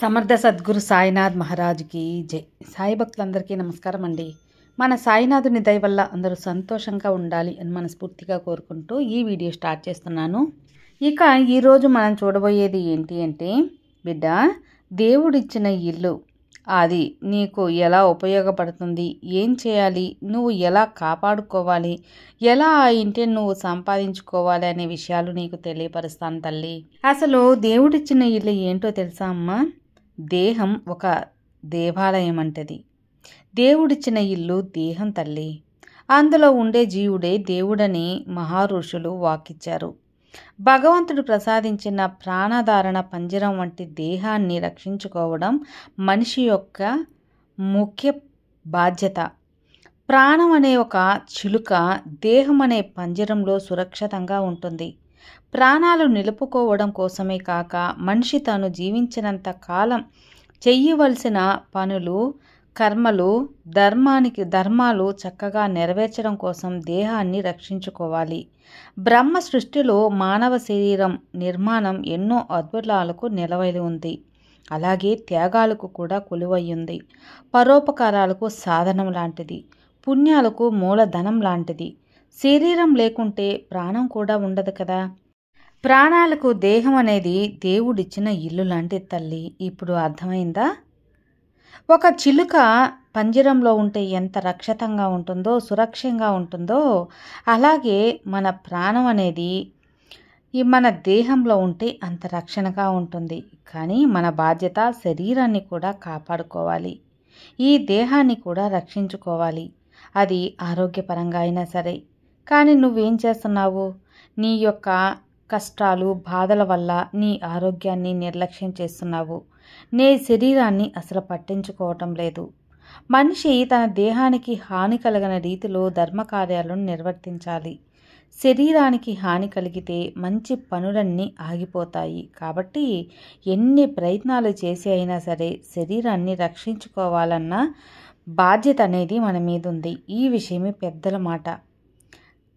సమర్థ సద్గురు సాయినాథ్ మహారాజ్కి జై. సాయి భక్తులందరికీ నమస్కారం అండి. మన సాయినాథుని దయ వల్ల అందరూ సంతోషంగా ఉండాలి అని మనస్ఫూర్తిగా కోరుకుంటూ ఈ వీడియో స్టార్ట్ చేస్తున్నాను. ఇక ఈరోజు మనం చూడబోయేది ఏంటి అంటే, బిడ్డ, దేవుడిచ్చిన ఇల్లు అది నీకు ఎలా ఉపయోగపడుతుంది, ఏం చేయాలి, నువ్వు ఎలా కాపాడుకోవాలి, ఎలా ఆ ఇంటిని నువ్వు సంపాదించుకోవాలి అనే విషయాలు నీకు తెలియపరుస్తాను తల్లి. అసలు దేవుడిచ్చిన ఇల్లు ఏంటో తెలుసా అమ్మా? దేహం ఒక దేవాలయం అంటది. దేవుడిచ్చిన ఇల్లు దేహం తల్లి. అందులో ఉండే జీవుడే దేవుడని మహారుషులు వాకిచ్చారు. భగవంతుడు ప్రసాదించిన ప్రాణధారణ పంజరం వంటి దేహాన్ని రక్షించుకోవడం మనిషి యొక్క ముఖ్య బాధ్యత. ప్రాణం అనే ఒక చిలుక దేహం అనే పంజరంలో సురక్షితంగా ఉంటుంది. ప్రాణాలు నిలుపుకోవడం కోసమే కాక మనిషి తాను జీవించినంత కాలం చెయ్యవలసిన పనులు, కర్మలు, ధర్మాలు చక్కగా నెరవేర్చడం కోసం దేహాన్ని రక్షించుకోవాలి. బ్రహ్మ సృష్టిలో మానవ శరీరం నిర్మాణం ఎన్నో అద్భుతాలకు నిలవై ఉంది. అలాగే త్యాగాలకు కూడా కొలువయ్యుంది. పరోపకారాలకు సాధనం లాంటిది, పుణ్యాలకు మూలధనం లాంటిది. శరీరం లేకుంటే ప్రాణం కూడా ఉండదు కదా. ప్రాణాలకు దేహం అనేది దేవుడిచ్చిన ఇల్లు లాంటిది తల్లి. ఇప్పుడు అర్థమైందా? ఒక చిలుక పంజరంలో ఉంటే ఎంత రక్షితంగా ఉంటుందో, సురక్షంగా ఉంటుందో, అలాగే మన ప్రాణం అనేది మన దేహంలో ఉంటే అంత రక్షణగా ఉంటుంది. కానీ మన బాధ్యత శరీరాన్ని కూడా కాపాడుకోవాలి, ఈ దేహాన్ని కూడా రక్షించుకోవాలి. అది ఆరోగ్యపరంగా అయినా సరే. కానీ నువ్వేం చేస్తున్నావు? నీ యొక్క కష్టాలు, బాధల వల్ల నీ ఆరోగ్యాన్ని నిర్లక్ష్యం చేస్తున్నావు. నీ శరీరాన్ని అసలు పట్టించుకోవటం లేదు. మనిషి తన దేహానికి హాని కలగని రీతిలో ధర్మకార్యాలను నిర్వర్తించాలి. శరీరానికి హాని కలిగితే మంచి పనులన్నీ ఆగిపోతాయి. కాబట్టి ఎన్ని ప్రయత్నాలు చేసి అయినా సరే శరీరాన్ని రక్షించుకోవాలన్న బాధ్యత అనేది మన మీద ఉంది. ఈ విషయమే పెద్దల మాట.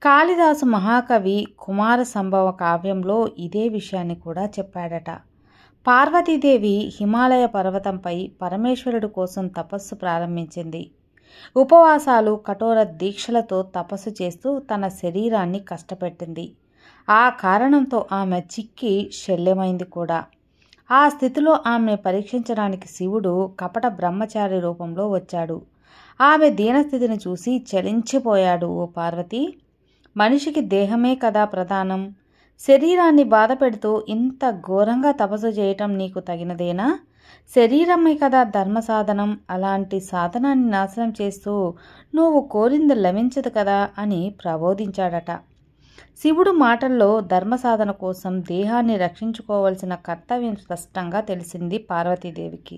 కాళిదాసు మహాకవి కుమార సంభవ కావ్యంలో ఇదే విషయాన్ని కూడా చెప్పాడట. పార్వతీదేవి హిమాలయ పర్వతంపై పరమేశ్వరుడు కోసం తపస్సు ప్రారంభించింది. ఉపవాసాలు, కఠోర దీక్షలతో తపస్సు చేస్తూ తన శరీరాన్ని కష్టపెట్టింది. ఆ కారణంతో ఆమె చిక్కి శల్యమైంది కూడా. ఆ స్థితిలో ఆమె పరీక్షించడానికి శివుడు కపట బ్రహ్మచారి రూపంలో వచ్చాడు. ఆమె దీనస్థితిని చూసి చలించిపోయాడు. ఓ పార్వతి, మనిషికి దేహమే కదా ప్రధానం. శరీరాన్ని బాధ పెడుతూ ఇంత ఘోరంగా తపస్సు చేయటం నీకు తగినదేనా? శరీరమే కదా ధర్మ సాధనం. అలాంటి సాధనాన్ని నాశనం చేస్తూ నువ్వు కోరింది లభించదు కదా అని ప్రబోధించాడట. శివుడు మాటల్లో ధర్మ సాధన కోసం దేహాన్ని రక్షించుకోవాల్సిన కర్తవ్యం స్పష్టంగా తెలిసింది పార్వతీదేవికి.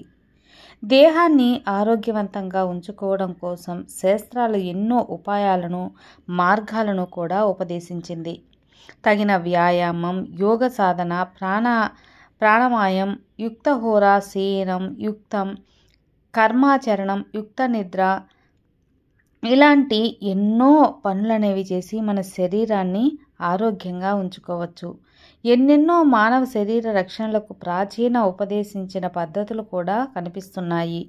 దేహాన్ని ఆరోగ్యవంతంగా ఉంచుకోవడం కోసం శాస్త్రాలు ఎన్నో ఉపాయాలను, మార్గాలను కూడా ఉపదేశించింది. తగిన వ్యాయామం, యోగ సాధన, ప్రాణాయామం, యుక్తహోరా శయనం, యుక్తం కర్మాచరణం, యుక్త నిద్ర, ఇలాంటి ఎన్నో పనులనేవి చేసి మన శరీరాన్ని ఆరోగ్యంగా ఉంచుకోవచ్చు. ఎన్నెన్నో మానవ శరీర రక్షణలకు ప్రాచీన ఉపదేశించిన పద్ధతులు కూడా కనిపిస్తున్నాయి.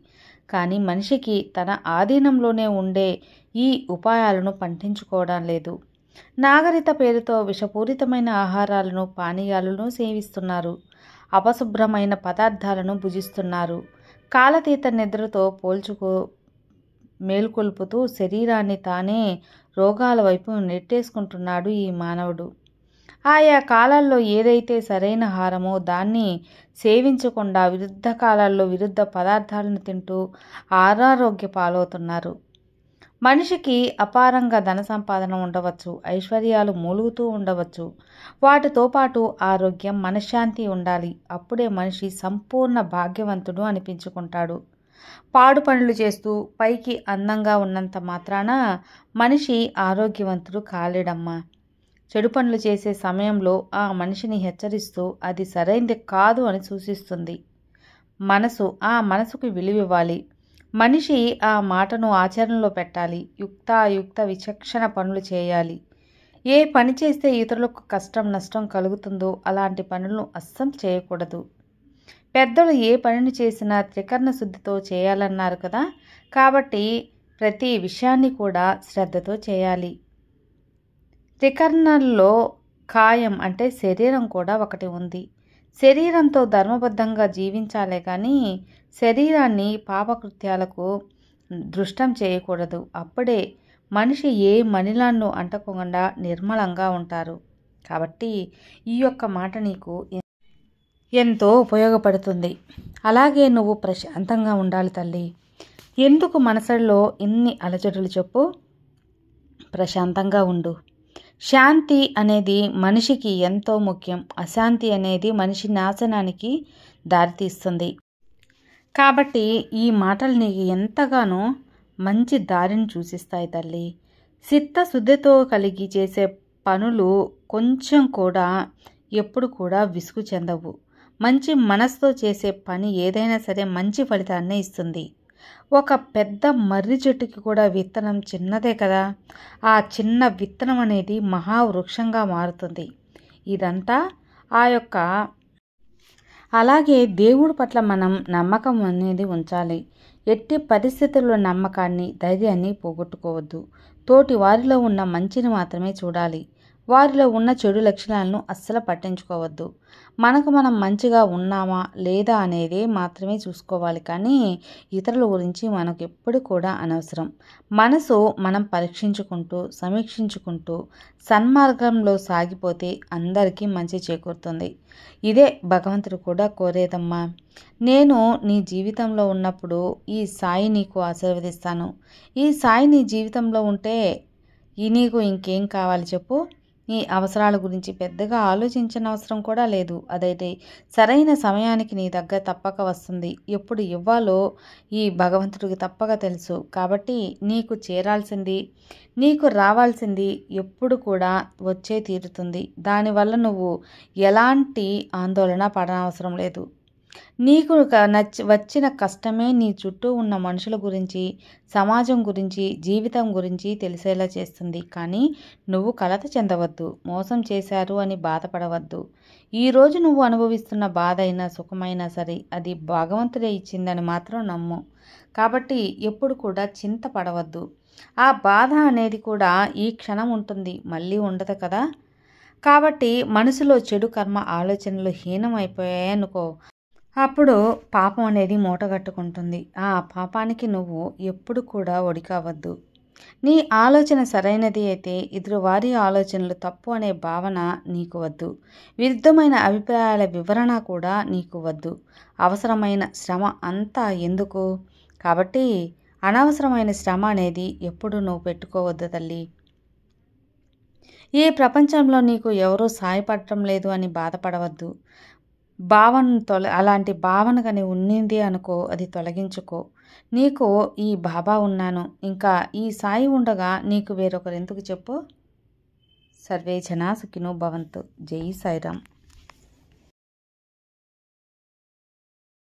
కానీ మనిషికి తన ఆధీనంలోనే ఉండే ఈ ఉపాయాలను పట్టించుకోవడం లేదు. నాగరికత పేరుతో విషపూరితమైన ఆహారాలను, పానీయాలను సేవిస్తున్నారు. అపశుభ్రమైన పదార్థాలను భుజిస్తున్నారు. కాలతీత నిద్రతో మేల్కొల్పుతూ శరీరాన్ని తానే రోగాల వైపు నెట్టేసుకుంటున్నాడు ఈ మానవుడు. ఆయా కాలాల్లో ఏదైతే సరైన ఆహారమో దాన్ని సేవించకుండా విరుద్ధ కాలాల్లో విరుద్ధ పదార్థాలను తింటూ అనారోగ్య పాలవుతున్నారు. మనిషికి అపారంగా ధన సంపాదన ఉండవచ్చు, ఐశ్వర్యాలు మూలుగుతూ ఉండవచ్చు. వాటితో పాటు ఆరోగ్యం, మనశ్శాంతి ఉండాలి. అప్పుడే మనిషి సంపూర్ణ భాగ్యవంతుడు అనిపించుకుంటాడు. పాడు పనులు చేస్తూ పైకి అందంగా ఉన్నంత మాత్రాన మనిషి ఆరోగ్యవంతుడు కాలేడమ్మా. చెడు పనులు చేసే సమయంలో ఆ మనిషిని హెచ్చరిస్తూ అది సరైనది కాదు అని సూచిస్తుంది. ఆ మనసుకు విలువివ్వాలి. మనిషి ఆ మాటను ఆచరణలో పెట్టాలి. యుక్త విచక్షణ పనులు చేయాలి. ఏ పని చేస్తే ఇతరులకు కష్టం, నష్టం కలుగుతుందో అలాంటి పనులను అస్సలు చేయకూడదు. పెద్దలు ఏ పనిని చేసినా త్రికరణ శుద్ధితో చేయాలన్నారు కదా. కాబట్టి ప్రతి విషయాన్ని కూడా శ్రద్ధతో చేయాలి. త్రికరణల్లో కాయం అంటే శరీరం కూడా ఒకటి ఉంది. శరీరంతో ధర్మబద్ధంగా జీవించాలే కానీ శరీరాన్ని పాపకృత్యాలకు దృష్టం చేయకూడదు. అప్పుడే మనిషి ఏ మలినాలను అంటకుండా నిర్మలంగా ఉంటారు. కాబట్టి ఈ యొక్క మాట నీకు ఎంతో ఉపయోగపడుతుంది. అలాగే నువ్వు ప్రశాంతంగా ఉండాలి తల్లి. ఎందుకు మనసులో ఇన్ని అలజడులు చెప్పు? ప్రశాంతంగా ఉండు. శాంతి అనేది మనిషికి ఎంతో ముఖ్యం. అశాంతి అనేది మనిషి నాశనానికి దారితీస్తుంది. కాబట్టి ఈ మాటలు నీకు ఎంతగానో మంచి దారిని సూచిస్తాయి తల్లి. చిత్తశుద్ధితో కలిగి చేసే పనులు కొంచెం కూడా ఎప్పుడు కూడా విసుగు చెందవు. మంచి మనసుతో చేసే పని ఏదైనా సరే మంచి ఫలితాన్ని ఇస్తుంది. ఒక పెద్ద మర్రి చెట్టుకి కూడా విత్తనం చిన్నదే కదా. ఆ చిన్న విత్తనం అనేది మహావృక్షంగా మారుతుంది. ఇదంతా ఆ యొక్క అలాగే దేవుడి పట్ల మనం నమ్మకం అనేది ఉంచాలి. ఎట్టి పరిస్థితుల్లో నమ్మకాన్ని, ధైర్యాన్ని పోగొట్టుకోవద్దు. తోటి వారిలో ఉన్న మంచిని మాత్రమే చూడాలి. వారిలో ఉన్న చెడు లక్షణాలను అస్సలు పట్టించుకోవద్దు. మనకు మనం మంచిగా ఉన్నామా లేదా అనేది మాత్రమే చూసుకోవాలి. కానీ ఇతరుల గురించి మనకు ఎప్పుడు కూడా అనవసరం. మనసు మనం పరీక్షించుకుంటూ సమీక్షించుకుంటూ సన్మార్గంలో సాగిపోతే అందరికీ మంచి చేకూరుతుంది. ఇదే భగవంతుడు కూడా కోరేదమ్మా. నేను నీ జీవితంలో ఉన్నప్పుడు ఈ సాయి నీకు ఆశీర్వదిస్తాను. ఈ సాయి నీ జీవితంలో ఉంటే నీకు ఇంకేం కావాలి చెప్పు? నీ అవసరాల గురించి పెద్దగా ఆలోచించిన అవసరం కూడా లేదు. అదైతే సరైన సమయానికి నీ దగ్గర తప్పక వస్తుంది. ఎప్పుడు ఇవ్వాలో ఈ భగవంతుడికి తప్పక తెలుసు. కాబట్టి నీకు చేరాల్సింది, నీకు రావాల్సింది ఎప్పుడు కూడా వచ్చే తీరుతుంది. దానివల్ల నువ్వు ఎలాంటి ఆందోళన పడనవసరం లేదు. నీకు వచ్చిన కష్టమే నీ చుట్టూ ఉన్న మనుషుల గురించి, సమాజం గురించి, జీవితం గురించి తెలిసేలా చేస్తుంది. కానీ నువ్వు కలత చెందవద్దు. మోసం చేశారు అని బాధపడవద్దు. ఈరోజు నువ్వు అనుభవిస్తున్న బాధ అయినా సుఖమైనా సరే అది భగవంతుడే ఇచ్చిందని మాత్రం నమ్ము. కాబట్టి ఎప్పుడు కూడా చింతపడవద్దు. ఆ బాధ అనేది కూడా ఈ క్షణం ఉంటుంది, మళ్ళీ ఉండదు కదా. కాబట్టి మనసులో చెడు కర్మ ఆలోచనలు హీనమైపోయాయనుకో, అప్పుడు పాపం అనేది మూటగట్టుకుంటుంది. ఆ పాపానికి నువ్వు ఎప్పుడు కూడా ఒడికావద్దు. నీ ఆలోచన సరైనది అయితే ఎదురువారి ఆలోచనలు తప్పు అనే భావన నీకు వద్దు. విరుద్ధమైన అభిప్రాయాల వివరణ కూడా నీకు వద్దు. అవసరమైన శ్రమ అంతా ఎందుకు? కాబట్టి అనవసరమైన శ్రమ అనేది ఎప్పుడు నువ్వు పెట్టుకోవద్దు తల్లి. ఈ ప్రపంచంలో నీకు ఎవరూ సాయపడటం లేదు అని బాధపడవద్దు. అలాంటి భావన కానీ ఉన్నింది అనుకో, అది తొలగించుకో. నీకు ఈ బాబా ఉన్నాను, ఇంకా ఈ సాయి ఉండగా నీకు వేరొకరు ఎందుకు చెప్పు? సర్వే జనా సుఖినో భవంతు. జై సాయిరామ్.